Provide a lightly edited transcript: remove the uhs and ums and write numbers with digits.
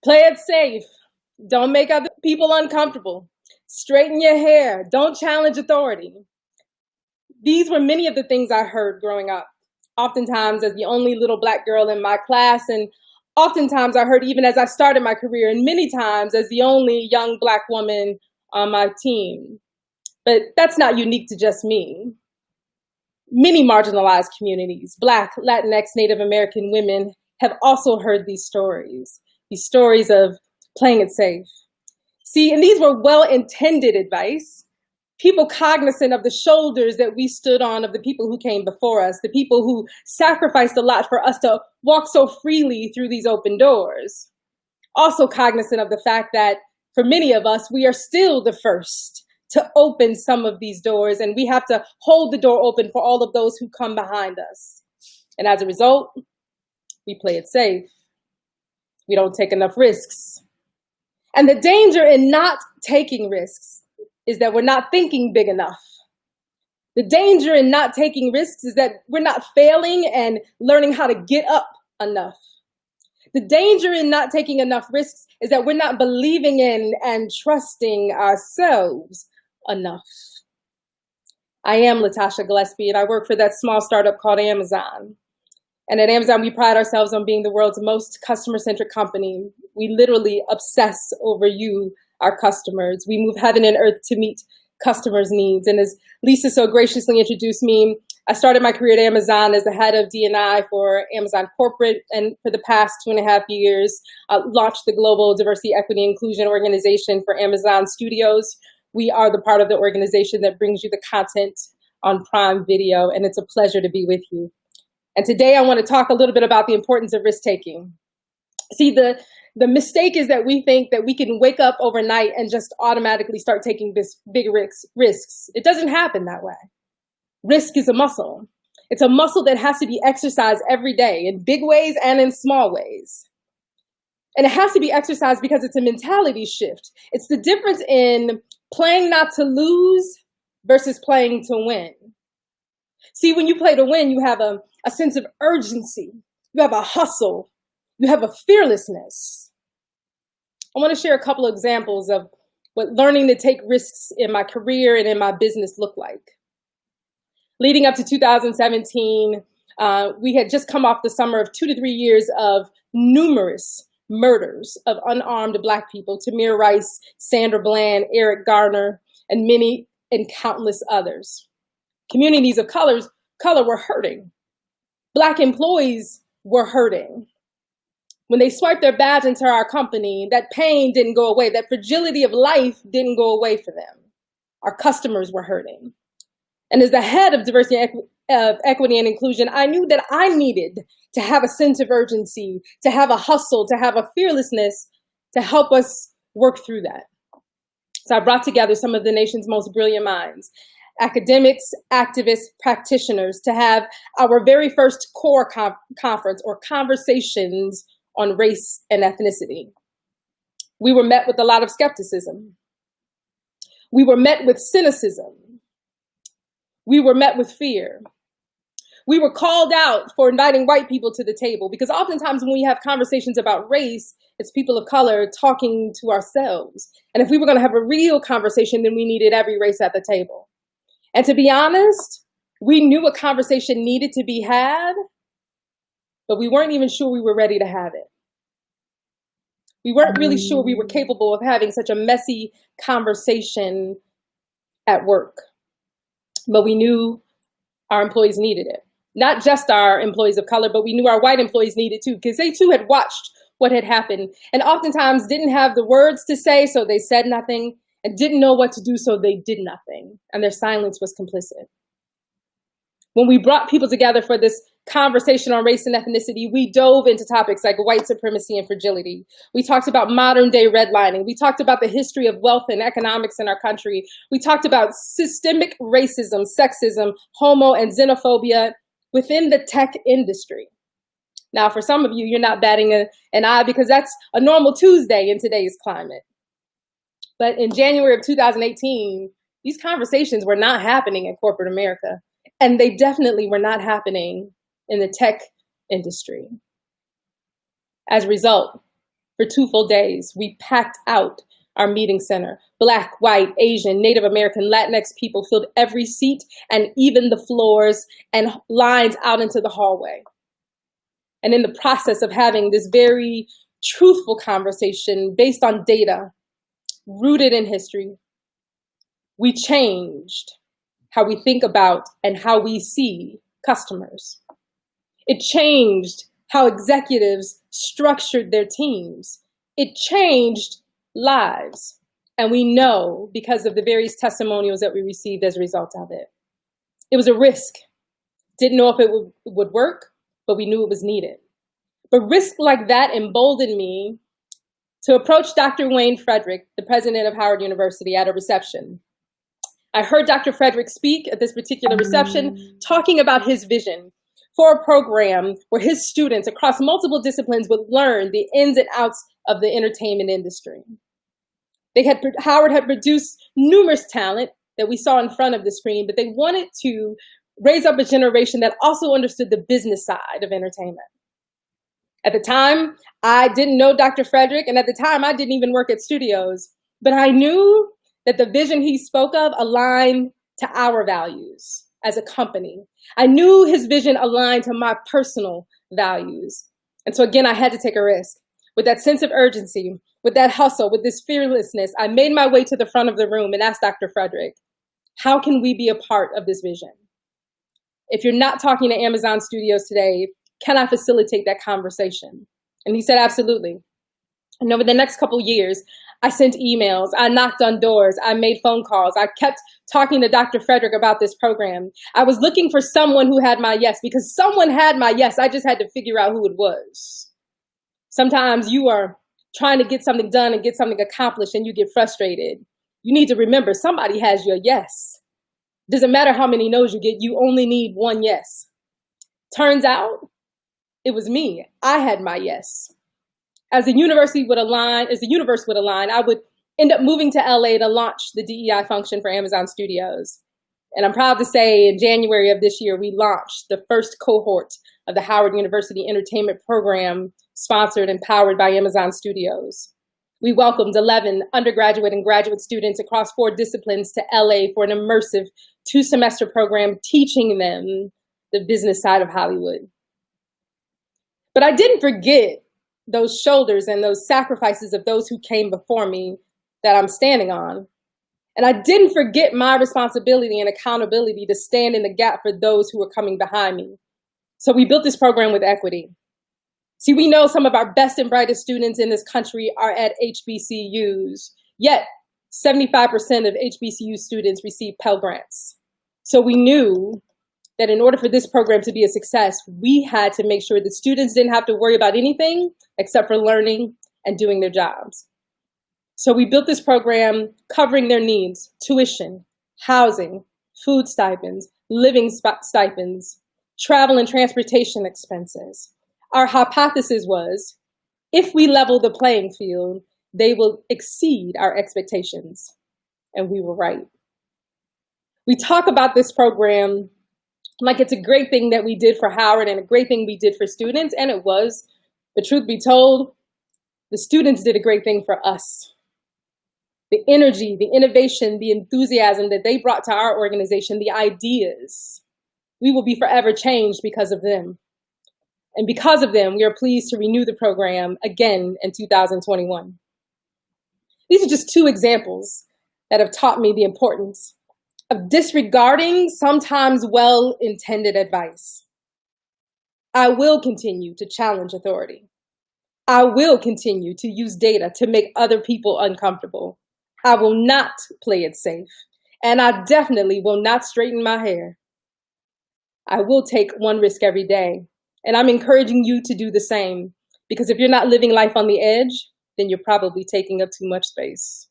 Play it safe. Don't make other people uncomfortable. Straighten your hair. Don't challenge authority. These were many of the things I heard growing up, oftentimes as the only little Black girl in my class, and oftentimes I heard even as I started my career, and many times as the only young Black woman on my team. But that's not unique to just me. Many marginalized communities, Black, Latinx, Native American women, have also heard these stories of playing it safe. See, and these were well-intended advice, people cognizant of the shoulders that we stood on of the people who came before us, the people who sacrificed a lot for us to walk so freely through these open doors. Also cognizant of the fact that for many of us, we are still the first to open some of these doors, and we have to hold the door open for all of those who come behind us. And as a result, we play it safe. We don't take enough risks. And the danger in not taking risks is that we're not thinking big enough. The danger in not taking risks is that we're not failing and learning how to get up enough. The danger in not taking enough risks is that we're not believing in and trusting ourselves enough. I am Latasha Gillespie, and I work for that small startup called Amazon. And at Amazon, we pride ourselves on being the world's most customer-centric company. We literally obsess over you, our customers. We move heaven and earth to meet customers' needs. And as Lisa so graciously introduced me, I started my career at Amazon as the head of D&I for Amazon Corporate, and for the past 2.5 years, launched the Global Diversity, Equity, Inclusion Organization for Amazon Studios. We are the part of the organization that brings you the content on Prime Video, and it's a pleasure to be with you. And today I want to talk a little bit about the importance of risk-taking. See, the mistake is that we think that we can wake up overnight and just automatically start taking this big risks. It doesn't happen that way. Risk is a muscle. It's a muscle that has to be exercised every day in big ways and in small ways. And it has to be exercised because it's a mentality shift. It's the difference in playing not to lose versus playing to win. See, when you play to win, you have a sense of urgency. You have a hustle. You have a fearlessness. I want to share a couple of examples of what learning to take risks in my career and in my business looked like. Leading up to 2017, we had just come off the summer of 2 to 3 years of numerous murders of unarmed Black people, Tamir Rice, Sandra Bland, Eric Garner, and many and countless others. Communities of color were hurting. Black employees were hurting. When they swiped their badge into our company, that pain didn't go away. That fragility of life didn't go away for them. Our customers were hurting. And as the head of diversity, equity, and inclusion, I knew that I needed to have a sense of urgency, to have a hustle, to have a fearlessness to help us work through that. So I brought together some of the nation's most brilliant minds, academics, activists, practitioners, to have our very first core conference or conversations on race and ethnicity. We were met with a lot of skepticism. We were met with cynicism. We were met with fear. We were called out for inviting white people to the table, because oftentimes when we have conversations about race, it's people of color talking to ourselves. And if we were going to have a real conversation, then we needed every race at the table. And to be honest, we knew a conversation needed to be had, but we weren't even sure we were ready to have it. We weren't really sure we were capable of having such a messy conversation at work, but we knew our employees needed it. Not just our employees of color, but we knew our white employees needed too, because they too had watched what had happened and oftentimes didn't have the words to say, so they said nothing, and didn't know what to do, so they did nothing, and their silence was complicit. When we brought people together for this conversation on race and ethnicity, we dove into topics like white supremacy and fragility. We talked about modern day redlining. We talked about the history of wealth and economics in our country. We talked about systemic racism, sexism, homo and xenophobia within the tech industry. Now, for some of you, you're not batting an eye because that's a normal Tuesday in today's climate. But in January of 2018, these conversations were not happening in corporate America, and they definitely were not happening in the tech industry. As a result, For 2 full days, we packed out our meeting center. Black, white, Asian, Native American, Latinx people filled every seat and even the floors and lines out into the hallway. And in the process of having this very truthful conversation based on data, rooted in history, we changed how we think about and how we see customers. It changed how executives structured their teams. It changed lives. And we know because of the various testimonials that we received as a result of it. It was a risk. Didn't know if it would work, but we knew it was needed. But risk like that emboldened me to approach Dr. Wayne Frederick, the president of Howard University, at a reception. I heard Dr. Frederick speak at this particular reception, talking about his vision for a program where his students across multiple disciplines would learn the ins and outs of the entertainment industry. Howard had produced numerous talent that we saw in front of the screen, but they wanted to raise up a generation that also understood the business side of entertainment. At the time, I didn't know Dr. Frederick, and at the time, I didn't even work at studios, but I knew that the vision he spoke of aligned to our values as a company. I knew his vision aligned to my personal values. And so again, I had to take a risk. With that sense of urgency, with that hustle, with this fearlessness, I made my way to the front of the room and asked Dr. Frederick, how can we be a part of this vision? If you're not talking to Amazon Studios today, can I facilitate that conversation? And he said, absolutely. And over the next couple years, I sent emails, I knocked on doors, I made phone calls, I kept talking to Dr. Frederick about this program. I was looking for someone who had my yes, because someone had my yes, I just had to figure out who it was. Sometimes you are trying to get something done and get something accomplished and you get frustrated. You need to remember somebody has your yes. Doesn't matter how many no's you get, you only need one yes. Turns out, it was me. I had my yes. As the universe would align, I would end up moving to LA to launch the DEI function for Amazon Studios. And I'm proud to say in January of this year, we launched the first cohort of the Howard University Entertainment Program, sponsored and powered by Amazon Studios. We welcomed 11 undergraduate and graduate students across 4 disciplines to LA for an immersive 2-semester program teaching them the business side of Hollywood. But I didn't forget those shoulders and those sacrifices of those who came before me that I'm standing on. And I didn't forget my responsibility and accountability to stand in the gap for those who were coming behind me. So we built this program with equity. See, we know some of our best and brightest students in this country are at HBCUs, yet 75% of HBCU students receive Pell Grants. So we knew that in order for this program to be a success, we had to make sure that students didn't have to worry about anything except for learning and doing their jobs. So we built this program covering their needs: tuition, housing, food stipends, living stipends, travel and transportation expenses. Our hypothesis was, if we level the playing field, they will exceed our expectations. And we were right. We talk about this program like it's a great thing that we did for Howard and a great thing we did for students, and it was. But truth be told, the students did a great thing for us. The energy, the innovation, the enthusiasm that they brought to our organization, the ideas, we will be forever changed because of them. And because of them, we are pleased to renew the program again in 2021. These are just 2 examples that have taught me the importance of disregarding sometimes well-intended advice. I will continue to challenge authority. I will continue to use data to make other people uncomfortable. I will not play it safe, and I definitely will not straighten my hair. I will take one risk every day, and I'm encouraging you to do the same, because if you're not living life on the edge, then you're probably taking up too much space.